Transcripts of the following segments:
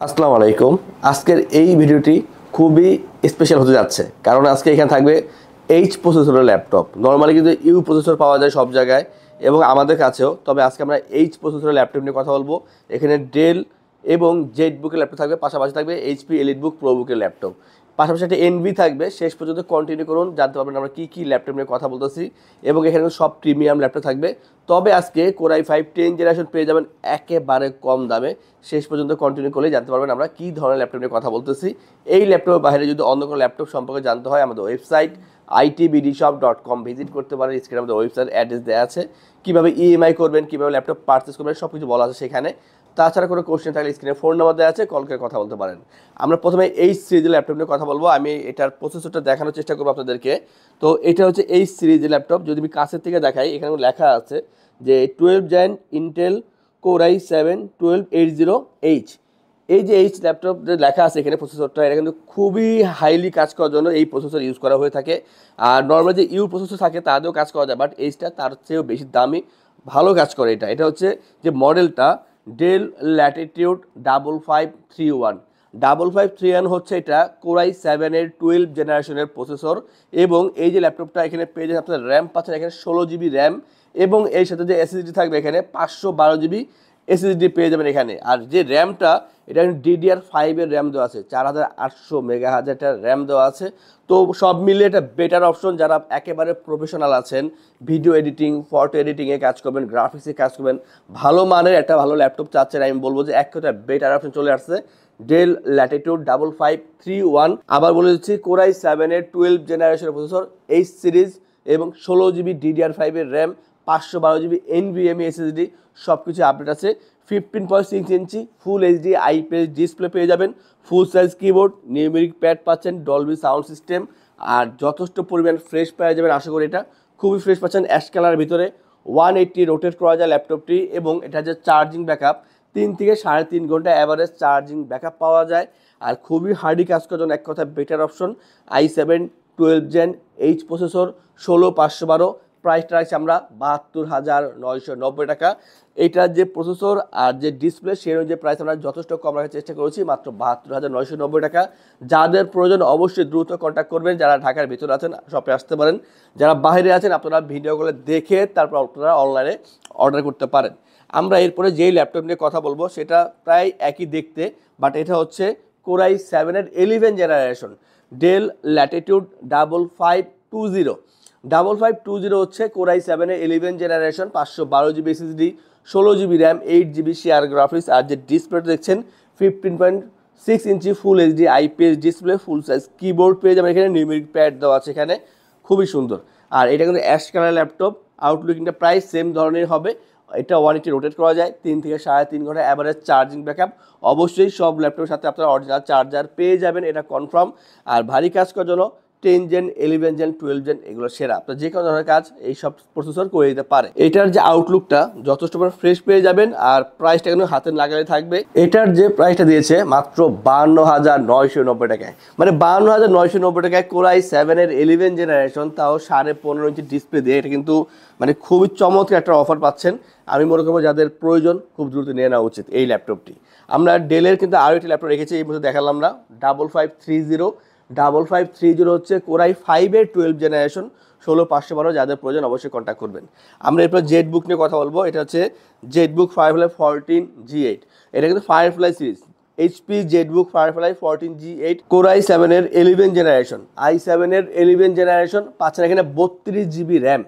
আসসালামু আলাইকুম। আজকের এই ভিডিওটি খুবই স্পেশাল হতে যাচ্ছে, কারণ আজকে এখানে থাকবে এইচ প্রসেসরের ল্যাপটপ। নর্মালি কিন্তু ইউ প্রসেসর পাওয়া যায় সব জায়গায় এবং আমাদের কাছেও, তবে আজকে আমরা এইচ প্রসেসরের ল্যাপটপ নিয়ে কথা বলবো। এখানে ডেল এবং জেড বুকের ল্যাপটপ থাকবে, পাশাপাশি থাকবে এইচপি এলিট বুক প্রো বুকের ল্যাপটপ, পাশাপাশি একটা এনভি থাকবে। শেষ পর্যন্ত কন্টিনিউ করুন, জানতে পারবেন আমরা কী কী ল্যাপটপ নিয়ে কথা বলতেছি। এবং এখানে সব প্রিমিয়াম ল্যাপটপ থাকবে। তবে আজকে কোরাই 5 10 জেনারেশন পেয়ে যাবেন একেবারে কম দামে। শেষ পর্যন্ত কন্টিনিউ করলে জানতে পারবেন আমরা কী ধরনের ল্যাপটপ নিয়ে কথা বলতেছি। এই ল্যাপটপের বাইরে যদি অন্য কোনো ল্যাপটপ সম্পর্কে জানতে হয়, আমাদের ওয়েবসাইট itbdshop.com ভিজিট করতে পারেন। স্ক্রিনে আমাদের ওয়েবসাইট অ্যাড্রেস দেওয়া আছে। কীভাবে ইএমআই করবেন, কীভাবে ল্যাপটপ পারচেস করবেন, সব কিছু বলা আছে সেখানে। তাছাড়া কোনো কোশ্চেন থাকলে স্ক্রিনে ফোন নাম্বার দেওয়া আছে, কল করে কথা বলতে পারেন। আমরা প্রথমে এই সিরিজের ল্যাপটপ নিয়ে কথা বলবো। আমি এটার প্রসেসরটা দেখানোর চেষ্টা করবো আপনাদেরকে। তো এটা হচ্ছে এই সিরিজের ল্যাপটপ। যদি আমি কাছের থেকে দেখাই, এখানে লেখা আছে যে 12 জেন ইন্টেল কোর i7-1280H। এই যে এইচ ল্যাপটপ যে লেখা আছে এখানে প্রসেসরটা, এটা কিন্তু খুবই হাইলি কাজ করার জন্য এই প্রসেসর ইউজ করা হয়ে থাকে। আর নর্মাল যে ইউ প্রসেসর থাকে তাতেও কাজ করা যায়, বাট এইচটা তার চেয়েও বেশি দামি, ভালো কাজ করে। এটা হচ্ছে যে মডেলটা ডেল ল্যাটিটিউড 5531। 5531 হচ্ছে এটা কোরাই 7-12 জেনারেশনের প্রসেসর। এবং এই যে ল্যাপটপটা এখানে পেয়ে যাচ্ছেন, আপনার র্যাম পাচ্ছেন এখানে 16 জিবি র্যাম, এবং এর সাথে যে এসএসডি থাকবে এখানে 512 জিবি এসএসডি পেয়ে যাবেন এখানে। আর যে র্যামটা, এটা DDR5 র্যাম দেওয়া আছে, 4800 মেগাহার্জের র্যাম দেওয়া আছে। তো সব মিলিয়ে এটা বেটার অপশন। যারা একেবারে প্রফেশনাল আছেন, ভিডিও এডিটিং, ফটো এডিটিংয়ে কাজ করবেন, গ্রাফিক্সে কাজ করবেন, ভালো মানের একটা ভালো ল্যাপটপ চাচ্ছেন, আমি বলবো যে এক কথা বেটার অপশন চলে আসছে ডেল ল্যাটিটিউড 5531। আবার বলে দিচ্ছি, কোরাই 7-12 জেনারেশনের প্রসেসর, এইচ সিরিজ, এবং 16 GB DDR5 RAM, 512 GB NVMe SSD, সব কিছু আপডেট আছে। 15.6 inch full HD IPS display পেয়ে যাবেন, ফুল সাইজ কিবোর্ড, নিউমেরিক প্যাড পাচ্ছেন, ডলবি সাউন্ড সিস্টেম, আর যথেষ্ট পরিমাণ ফ্রেশ পেয়ে যাবেন। আশা করি এটা খুবই ফ্রেশ পাচ্ছেন। অ্যাশ কালারের ভিতরে 180 রোটেট করা যায় ল্যাপটপটি, এবং এটা যে চার্জিং ব্যাকআপ 3 থেকে 3.5 ঘন্টা অ্যাভারেজ চার্জিং ব্যাকআপ পাওয়া যায়। আর খুবই হার্ডি কাজ করার জন্য এক কথা better option i7-12 gen H processor, 16512। প্রাইসটা রাখছি আমরা 72,990 টাকা। এইটার যে প্রসেসর আর যে ডিসপ্লে সেই অনুযায়ী প্রাইস আমরা যথেষ্ট কম রাখার চেষ্টা করেছি, মাত্র 72,990 টাকা। যাদের প্রয়োজন অবশ্যই দ্রুত কন্ট্যাক্ট করবেন। যারা ঢাকার ভিতরে আছেন শপে আসতে পারেন, যারা বাইরে আছেন আপনারা ভিডিওগুলো দেখে তারপর আপনারা অনলাইনে অর্ডার করতে পারেন। আমরা এরপরে যেই ল্যাপটপ নিয়ে কথা বলবো সেটা প্রায় একই দেখতে, বাট এটা হচ্ছে কোরাই 7-11 জেনারেশন ডেল ল্যাটিটিউড 5520। 5520 হচ্ছে core i 7-11 generation, 512 GB SSD, 16 GB RAM, 8 GB share graphics. আর যে ডিসপ্লেটা দেখছেন 15.6 inch full HD IPS display, full size keyboard পেয়ে যাবেন এখানে, নিউমেরিক প্যাড দেওয়া আছে এখানে, খুবই সুন্দর। আর এটা কিন্তু অ্যাশ কালার ল্যাপটপ, আউটলুকিংটা প্রায় সেম ধরনের হবে। এটা 180 রোটেট করা যায়, 3 থেকে 3.5 ঘন্টা অ্যাভারেজ চার্জিং ব্যাকআপ। অবশ্যই সব ল্যাপটপের সাথে আপনারা অরিজিনাল চার্জার পেয়ে যাবেন, এটা কনফার্ম। আর ভারী কাজ করার জন্য 10 জেন 11 জেন 12 জেন এগুলো সেরা। আপনার যে কোনো ধরনের কাজ এই সব প্রসেসর করে দিতে পারে। এটার যে আউটলুকটা যথেষ্ট ফ্রেশ পেয়ে যাবেন, আর প্রাইসটা কিন্তু হাতে লাগালে থাকবে। এটার যে প্রাইসটা দিয়েছে মাত্র 52,990 টাকায়, মানে 52,990 টাকায় কোরাই 7-11 জেনারেশন, তাও 15.5 ইঞ্চি ডিসপ্লে দিয়ে। এটা কিন্তু মানে খুবই চমৎকার একটা অফার পাচ্ছেন। আমি মনে করবো যাদের প্রয়োজন খুব দ্রুত নিয়ে নেওয়া উচিত এই ল্যাপটপটি। আমরা ডেলের কিন্তু আরও একটি ল্যাপটপ রেখেছি, এই মধ্যে দেখালাম না, 5530 হচ্ছে কোরাই 5-12 জেনারেশন, 16512। যাদের প্রয়োজন অবশ্যই কন্ট্যাক্ট করবেন। আমরা এরপর জেড বুক নিয়ে কথা বলবো। এটা হচ্ছে জেড বুক ফায়ারফ্লাই 14G8। এটা কিন্তু firefly series, HP Z book firefly 14G8 core i 7-11 generation, i7-11 generation পাচ্ছেন এখানে 32 GB RAM,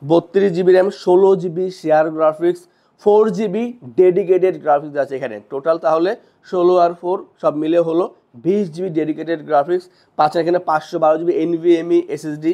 32 GB RAM, 16 GB share graphics, 4 GB dedicated graphics আছে এখানে। টোটাল তাহলে 16 আর 4 সব মিলে হলো 20 জিবি ডেডিকেটেড গ্রাফিক্স পাচ্ছেন এখানে, 512 জিবি NVMe SSD।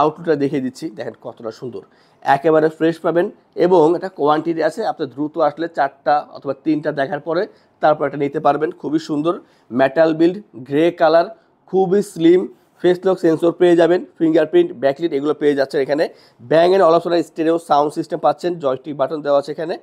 আউটলুকটা দেখিয়ে দিচ্ছি, দেখেন কতটা সুন্দর, একেবারে ফ্রেশ পাবেন। এবং একটা কোয়ান্টিটি আছে, আপনি দ্রুত আসলে 4টা অথবা 3টা দেখার পরে তারপর এটা নিতে পারবেন। খুবই সুন্দর মেটাল বিল্ড, গ্রে কালার, খুবই স্লিম, ফেস লক সেন্সর পেয়ে যাবেন, ফিঙ্গারপ্রিন্ট, ব্যাকলিট এগুলো পেয়ে যাচ্ছেন এখানে। ব্যাং অ্যান্ড অলপসন স্টেরিও সাউন্ড সিস্টেম পাচ্ছেন, জয়স্টিক বাটন দেওয়া আছে এখানে।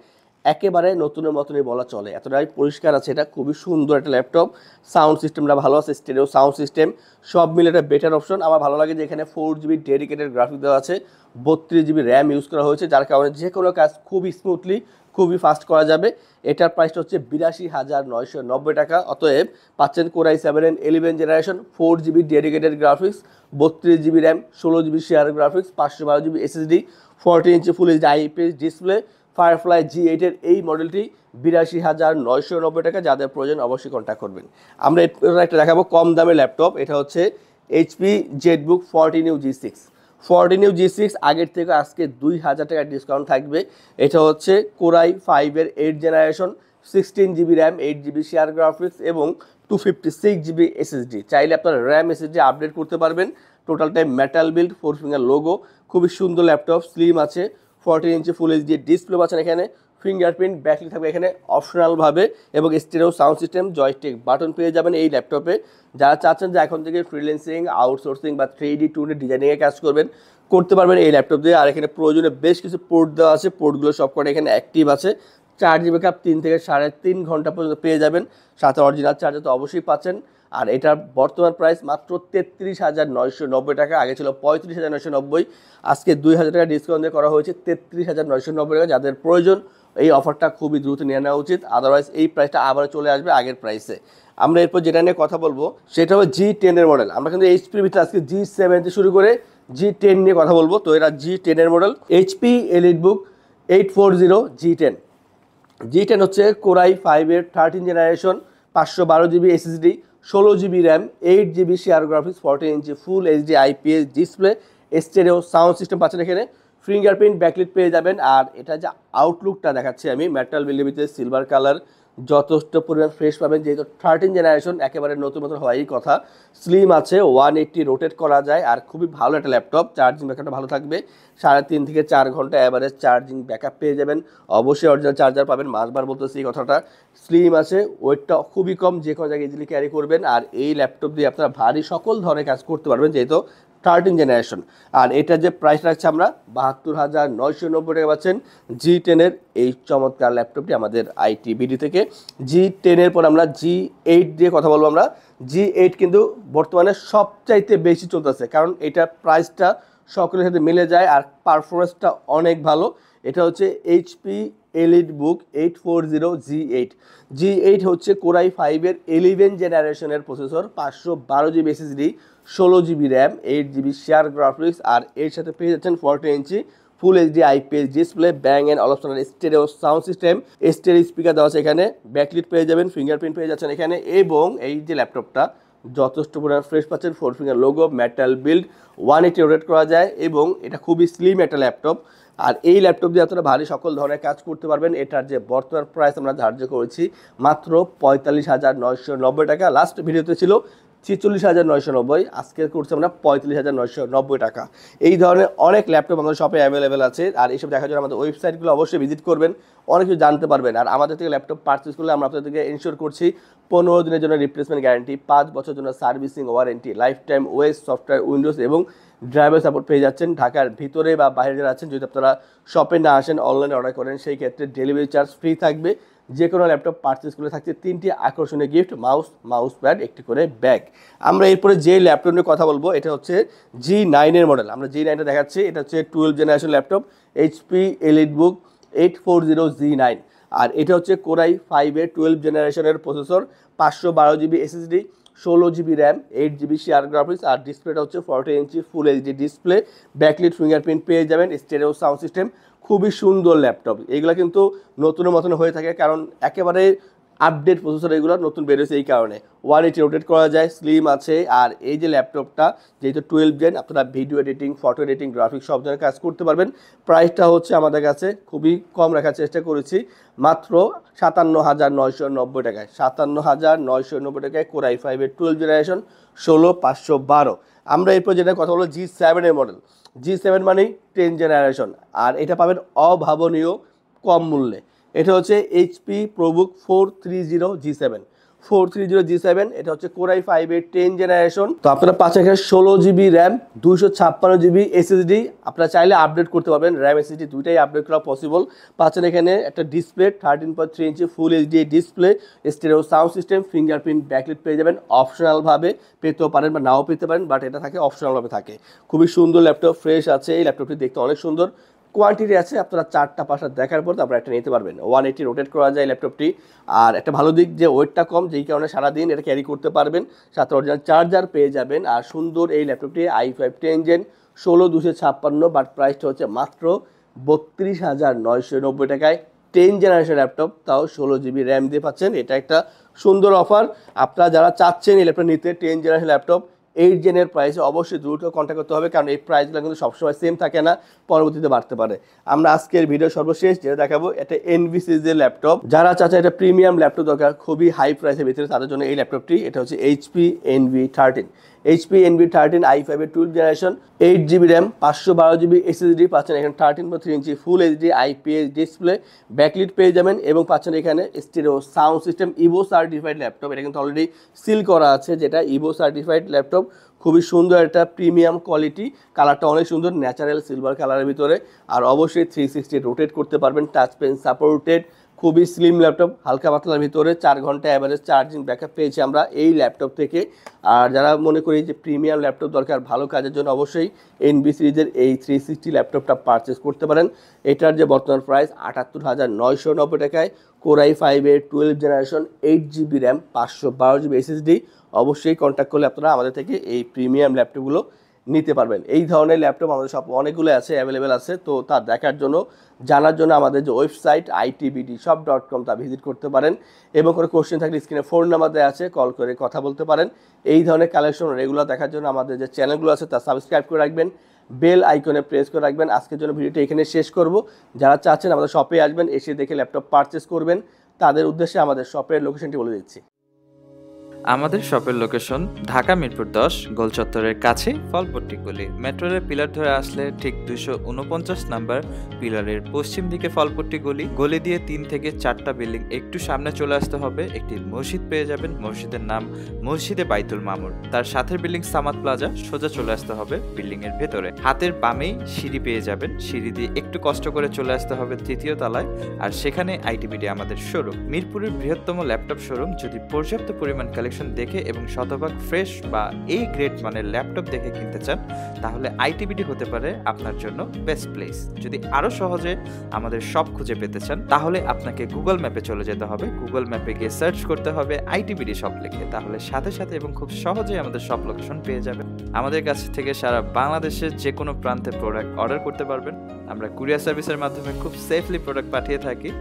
একেবারে নতুনের মতনই বলা চলে, এতটাই পরিষ্কার আছে। এটা খুবই সুন্দর একটা ল্যাপটপ, সাউন্ড সিস্টেমটা ভালো আছে, স্টেরিও সাউন্ড সিস্টেম, সব মিলে একটা বেটার অপশন। আমার ভালো লাগে যে এখানে 4 জিবি ডেডিকেটেড গ্রাফিক্স দেওয়া আছে, 32 জিবি র্যাম ইউজ করা হয়েছে, যার কারণে যে কোনো কাজ খুব স্মুথলি খুবই ফাস্ট করা যাবে। এটার প্রাইসটা হচ্ছে 82,990 টাকা। অতএব পাচ্ছেন core i 7 generation 4GB dedicated graphics, 32GB RAM, 16GB share graphics, 512GB SSD, 14 inch full HD IPS display, Firefly G8 এর এই মডেলটি 82,990 টাকা। যাদের প্রয়োজন অবশ্যই কন্ট্যাক্ট করবেন। আমরা একটা দেখাবো কম দামের ল্যাপটপ। এটা হচ্ছে HP Jetbook 14U G6। 14U G6 আগের থেকে আজকে 2,000 টাকা ডিসকাউন্ট থাকবে। এটা হচ্ছে core i 5 8 generation, 16GB RAM, 8GB share graphics এবং 256GB এসএসডি। চাইলে আপনার র্যাম এসএসডি আপডেট করতে পারবেন। Total time metal build, 4 finger logo, খুবই সুন্দর ল্যাপটপ, স্লিম আছে, 14 ইঞ্চি ফুল এইচডি ডিসপ্লে পাচ্ছেন এখানে, ফিঙ্গারপ্রিন্ট ব্যাকলিট থাকবে এখানে অপশনালভাবে এবং stereo sound system, joystick button পেয়ে যাবেন এই ল্যাপটপে। যারা চাচ্ছেন যে এখন থেকে ফ্রিল্যান্সিং, আউটসোর্সিং বা 3D 2D ডিজাইনিংয়ে কাজ করতে পারবেন এই ল্যাপটপ দিয়ে। আর এখানে প্রয়োজনে বেশ কিছু পোর্ট দেওয়া আছে, পোর্টগুলো সবকটা এখানে অ্যাক্টিভ আছে। চার্জ ব্যাকআপ 3 থেকে 3.5 ঘন্টা পর্যন্ত পেয়ে যাবেন, সাথে অরিজিনাল চার্জার তো অবশ্যই পাচ্ছেন। আর এটার বর্তমান প্রাইস মাত্র 33,990 টাকা, আগে ছিল 35,990, আজকে 2,000 টাকা ডিসকাউন্ট দিয়ে করা হয়েছে 33,990 টাকা। যাদের প্রয়োজন এই অফারটা খুবই দ্রুত নিয়ে নেওয়া উচিত, আদারওয়াইজ এই প্রাইসটা আবার চলে আসবে আগের প্রাইসে। আমরা এরপর যেটা নিয়ে কথা বলবো সেটা হলো G10 এর মডেল। আমরা কিন্তু এইচপির ভিতরে আজকে G7 থেকে শুরু করে G10 নিয়ে কথা বলবো। তো এরা G10 এর model, HP EliteBook 840 G10। G10 হচ্ছে core i 5 13 generation, 512GB SSD, 16GB RAM, 8GB share graphics, 14 inch full HD IPS display, stereo sound system পাচ্ছেন এখানে, ফিঙ্গারপ্রিন্ট ব্যাকলিট পেয়ে যাবেন। আর এটা যে আউটলুকটা দেখাচ্ছি আমি, মেটাল বিল্ডের ভিতরে সিলভার কালার, যথেষ্ট পরিমাণ ফ্রেশ পাবেন, যেহেতু 13 জেনারেশন একেবারে নতুন হওয়াই কথা। স্লিম আছে, 180 রোটেট করা যায়, আর খুবই ভালো একটা ল্যাপটপ। চার্জিং ব্যাকআপটা ভালো থাকবে, 3.5 থেকে 4 ঘন্টা অ্যাভারেজ চার্জিং ব্যাকআপ পেয়ে যাবেন। অবশ্যই অরিজিনাল চার্জার পাবেন, মাসবার বলতেছি এই কথাটা। স্লিম আছে, ওয়েটটা খুবই কম, যে কোনো জায়গায় ইজিলি ক্যারি করবেন। আর এই ল্যাপটপ দিয়ে আপনারা ভারী সকল ধরনের কাজ করতে পারবেন, যেহেতু 13 জেনারেশন। আর এটা যে প্রাইস রাখছে আমরা 72,990 টাকা পাচ্ছেন G10 এর এই চমৎকার ল্যাপটপটি আমাদের আইটি বিডি থেকে। G10 এর পর আমরা G8 দিয়ে কথা বলবো। আমরা G8 কিন্তু বর্তমানে সবচাইতে বেশি চলতেছে, কারণ এটা প্রাইসটা সকলের সাথে মিলে যায় আর পারফরমেন্সটা অনেক ভালো। এটা হচ্ছে HP এলিটবুক 840 G8। G8 হচ্ছে কোরাই 5 11 জেনারেশনের processor, 512GB SSD, 16GB RAM, 8GB share graphics, আর এর সাথে পেয়ে যাচ্ছেন 14 inch full HD IPS display, Bang and Olufsen stereo sound system, stereo speaker দেওয়া আছে এখানে, ব্যাকলিট পেয়ে যাবেন, ফিঙ্গারপ্রিন্ট পেয়ে যাচ্ছেন এখানে। এবং এই যে ল্যাপটপটা যথেষ্ট পরিমাণ ফ্রেশ পাচ্ছেন, 4 finger logo, metal build, 180 rotate করা যায় এবং এটা খুবই স্লিম একটা ল্যাপটপ। আর এই ল্যাপটপ দিয়ে আপনারা ভারী সকল ধরনের কাজ করতে পারবেন। এটার যে বর্তমান প্রাইস আমরা ধার্য করেছি মাত্র 45,990 টাকা। লাস্ট ভিডিওতে ছিল 46,990, আজকে করছি আমরা 45,990 টাকা। এই ধরনের অনেক ল্যাপটপ আমাদের শপে অ্যাভেলেবেল আছে। আর এইসব দেখার জন্য আমাদের ওয়েবসাইটগুলো অবশ্যই ভিজিট করবেন, অনেক কিছু জানতে পারবেন। আর আমাদের থেকে ল্যাপটপ পারচেস করলে আমরা আপনাদেরকে ইনশিওর করছি 15 দিনের জন্য রিপ্লেসমেন্ট গ্যারান্টি, 5 বছরের জন্য সার্ভিসিং ওয়ারেন্টি, লাইফ টাইম ওয়েস সফটওয়্যার উইন্ডোজ এবং ড্রাইভার সাপোর্ট পেয়ে যাচ্ছেন। ঢাকার ভিতরে বা বাইরে যারা আছেন, যদি আপনারা শপে না আসেন, অনলাইনে অর্ডার করেন, সেই ক্ষেত্রে ডেলিভারি চার্জ ফ্রি থাকবে। যে কোনো ল্যাপটপ পারচেস করে থাকছে 3টি আকর্ষণীয় গিফট, মাউস প্যাড, একটি করে ব্যাগ। আমরা এরপরে যে ল্যাপটপ নিয়ে কথা বলবো এটা হচ্ছে G9 এর মডেল। আমরা G9টা দেখাচ্ছি, এটা হচ্ছে 12 generation laptop, HP EliteBook 840 G9। আর এটা হচ্ছে কোরাই 5 12 জেনারেশনের processor, 512GB SSD, 16GB RAM, 8GB share graphics, আর ডিসপ্লেটা হচ্ছে 14 inch full HD display, backlit fingerprint পেয়ে যাবেন, স্টেরিও সাউন্ড সিস্টেম। খুবই সুন্দর ল্যাপটপ। এগুলো কিন্তু নতুনের মতন হয়ে থাকে, কারণ একেবারে আপডেট প্রসেসর এগুলো নতুন বেরোয়েছে, এই কারণে 180 রোটেট করা যায়, স্লিম আছে। আর এই যে ল্যাপটপটা যেহেতু 12 জেন, আপনারা video editing, photo editing, graphics সব ধরনের কাজ করতে পারবেন। প্রাইসটা হচ্ছে আমাদের কাছে খুবই কম রাখার চেষ্টা করেছি, মাত্র 57,990 টাকায়। 57,990 টাকায় কোরাই 5 12 জেনারেশন, 16512। আমরা এরপর যেটা কথা বলবো G7 এর মডেল। G7 মানেই 10 জেনারেশন, আর এটা পাবেন অভাবনীয় কম মূল্যে। এটা হচ্ছে HP প্রোবুক 430 G7। এটা হচ্ছে কোরাই 5 10 জেনারেশন। তো আপনারা পাচ্ছেন এখানে 16GB র্যাম, 256GB এসএসডি। আপনারা চাইলে আপডেট করতে পারবেন, র্যাম এসএসডি দুইটাই আপডেট করা পসিবল। পাচ্ছেন এখানে একটা display, 13.3 inch full HD display, stereo sound system, fingerprint backlit পেয়ে যাবেন। অপশনালভাবে পেতেও পারেন বা নাও পেতে পারেন, বাট এটা থাকে অপশনালভাবে থাকে। খুবই সুন্দর ল্যাপটপ, ফ্রেশ আছে। এই ল্যাপটপটি দেখতে অনেক সুন্দর, কোয়ান্টিটি আছে, আপনারা 4টা 5টা দেখার পর আপনারা একটা নিতে পারবেন। 180 রোটেট করা যায় ল্যাপটপটি। আর একটা ভালো দিক যে ওয়েটটা কম, যেই কারণে সারাদিন এটা ক্যারি করতে পারবেন। সাথে অরিজিনাল চার্জার পেয়ে যাবেন। আর সুন্দর এই ল্যাপটপটি i5 10 জেন 16256, বাট প্রাইসটা হচ্ছে মাত্র 32,990 টাকায় 10 জেনারেশন ল্যাপটপ, তাও 16 GB র্যাম দিয়ে পাচ্ছেন। এটা একটা সুন্দর অফার। আপনারা যারা চাচ্ছেন এই ল্যাপটপ নিতে 10 জেনারেশন ল্যাপটপ 8 জেনের প্রাইসে, অবশ্যই দ্রুত কন্ট্যাক্ট করতে হবে, কারণ এই প্রাইসগুলো কিন্তু সবসময় সেম থাকে না, পরবর্তীতে বাড়তে পারে। আমরা আজকের ভিডিও সর্বশেষ যেটা দেখাবো, এটা এনভি সিরিজের ল্যাপটপ। যারা চাচ্ছেন একটা প্রিমিয়াম ল্যাপটপ দরকার খুবই হাই প্রাইসের ভিতরে, তাদের জন্য এই ল্যাপটপটি। এটা হচ্ছে HP NV13 HP NV13 i5 এর 12 generation, 8 GB RAM, 512 GB SSD পাচ্ছেন এখানে, 13.3 ইঞ্চি ফুল HD IPS ডিসপ্লে, ব্যাকলিট পেয়ে যাবেন এবং পাচ্ছেন এখানে stereo sound system, Ivo certified laptop. এটা কিন্তু অলরেডি সিল করা আছে, যেটা ইভো সার্টিফাইড ল্যাপটপ। খুবই সুন্দর একটা প্রিমিয়াম কোয়ালিটি, কালারটা অনেক সুন্দর, ন্যাচারাল সিলভার কালারের ভিতরে। আর অবশ্যই 360 রোটেট করতে পারবেন, টাচ পেন সাপোর্টেড, খুবই স্লিম ল্যাপটপ, হালকা পাতলার ভিতরে। 4 ঘন্টা অ্যাভারেজ চার্জিং ব্যাকআপ পেয়েছি আমরা এই ল্যাপটপ থেকে। আর যারা মনে করি যে প্রিমিয়াম ল্যাপটপ দরকার ভালো কাজের জন্য, অবশ্যই এনবি সিরিজের এই 360 ল্যাপটপটা পারচেস করতে পারেন। এটার যে বর্তমান প্রাইস 78,990 টাকায়, কোর i5 এর 12 generation, 8 GB RAM, 512 GB SSD। অবশ্যই কন্ট্যাক্ট করলে আপনারা আমাদের থেকে এই প্রিমিয়াম ল্যাপটপগুলো নিতে পারবেন। এই ধরনের ল্যাপটপ আমাদের সব অনেকগুলো আছে, অ্যাভেলেবেল আছে। তো তা দেখার জন্য, জানার জন্য আমাদের যে ওয়েবসাইট itbdshop.com তা ভিজিট করতে পারেন। এবং কোনো কোশ্চেন থাকলে স্ক্রিনে ফোন নাম্বার দেওয়া আছে, কল করে কথা বলতে পারেন। এই ধরনের কালেকশন রেগুলার দেখার জন্য আমাদের যে চ্যানেলগুলো আছে তা সাবস্ক্রাইব করে রাখবেন, বেল আইকনে প্রেস করে রাখবেন। আজকের জন্য ভিডিওটি এখানে শেষ করব। যারা চাচ্ছেন আমাদের শপে আসবেন, এসে দেখে ল্যাপটপ পারচেস করবেন, তাদের উদ্দেশ্যে আমাদের শপের লোকেশনটি বলে দিচ্ছি। আমাদের শপের লোকেশন ঢাকা মিরপুর 10 গোল চত্বরের কাছে ফলপট্টি গলি। মেট্রোরের পিলার ধরে আসলে ঠিক 249 নাম্বার পিলারের পশ্চিম দিকে ফলপট্টি গলি। গলি দিয়ে 3 থেকে 4টা বিল্ডিং একটু সামনে চলে আসতে হবে, একটি মসজিদ পেয়ে যাবেন। মসজিদের নাম মসজিদে বাইতুল মামুর। তার সাথে বিল্ডিং সামাদ প্লাজা, সোজা চলে আসতে হবে বিল্ডিং এর ভেতরে। হাতের বামেই সিঁড়ি পেয়ে যাবেন, সিঁড়ি দিয়ে একটু কষ্ট করে চলে আসতে হবে 3য় তলায়, আর সেখানে আইটিবিডি আমাদের শোরুম। মিরপুরের বৃহত্তম ল্যাপটপ শোরুম। যদি পর্যাপ্ত পরিমাণ দেখে এবং শতভাগ ফ্রেশ বা এই গ্রেড মানের ল্যাপটপ দেখে কিনতে চান, তাহলে আইটিবিডি হতে পারে আপনার জন্য বেস্ট প্লেস। যদি আরো সহজে আমাদের শপ খুঁজে পেতে চান, তাহলে আপনাকে গুগল ম্যাপে চলে যেতে হবে। গুগল ম্যাপে গিয়ে সার্চ করতে হবে আইটিবিডি শপ লিখে, তাহলে সাথে সাথে এবং খুব সহজেই আমাদের শপ লোকেশন পেয়ে যাবেন। আমাদের কাছ থেকে সারা বাংলাদেশের যে কোনো প্রান্তে প্রোডাক্ট অর্ডার করতে পারবেন। আমরা কুরিয়ার সার্ভিসের মাধ্যমে খুব সেফলি প্রোডাক্ট পাঠিয়ে থাকি।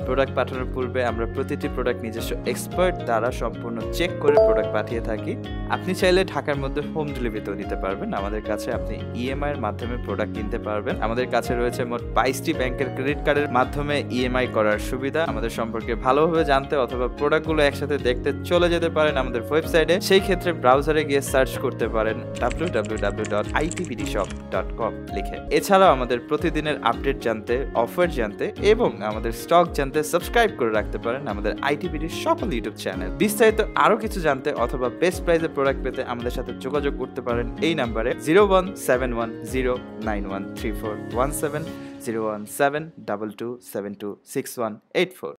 প্রোডাক্ট পাঠানোর পূর্বে আমরা প্রতিটি প্রোডাক্ট নিজস্ব এক্সপার্ট দ্বারা সম্পূর্ণ চেক করে প্রোডাক্ট পাঠিয়ে থাকি। আপনি চাইলে ঢাকার মধ্যে হোম ডেলিভারিতেও দিতে পারবেন। আমাদের কাছে আপনি ইএমআই এর মাধ্যমে প্রোডাক্ট কিনতে পারবেন। আমাদের কাছে রয়েছে মোট 22টি ব্যাংকের ক্রেডিট কার্ডের মাধ্যমে ইএমআই করার সুবিধা। আমাদের সম্পর্কে ভালোভাবে জানতে অথবা প্রোডাক্টগুলো একসাথে দেখতে চলে যেতে পারেন আমাদের ওয়েবসাইটে। সেই ক্ষেত্রে ব্রাউজারে গিয়ে সার্চ করতে পারেন www.itbdshop.com লিখে। এছাড়াও আমাদের প্রতিদিনের আপডেট জানতে, অফার জানতে এবং আমাদের স্টক জানতে সাবস্ক্রাইব করে রাখতে পারেন আমাদের আইটিবিডির সকল ইউটিউব চ্যানেল। বিস্তারিত আরো কিছু জানতে অথবা বেস্ট প্রাইসে প্রোডাক্ট পেতে আমাদের সাথে যোগাযোগ করতে পারেন এই নাম্বারে 01710913417 01722726184।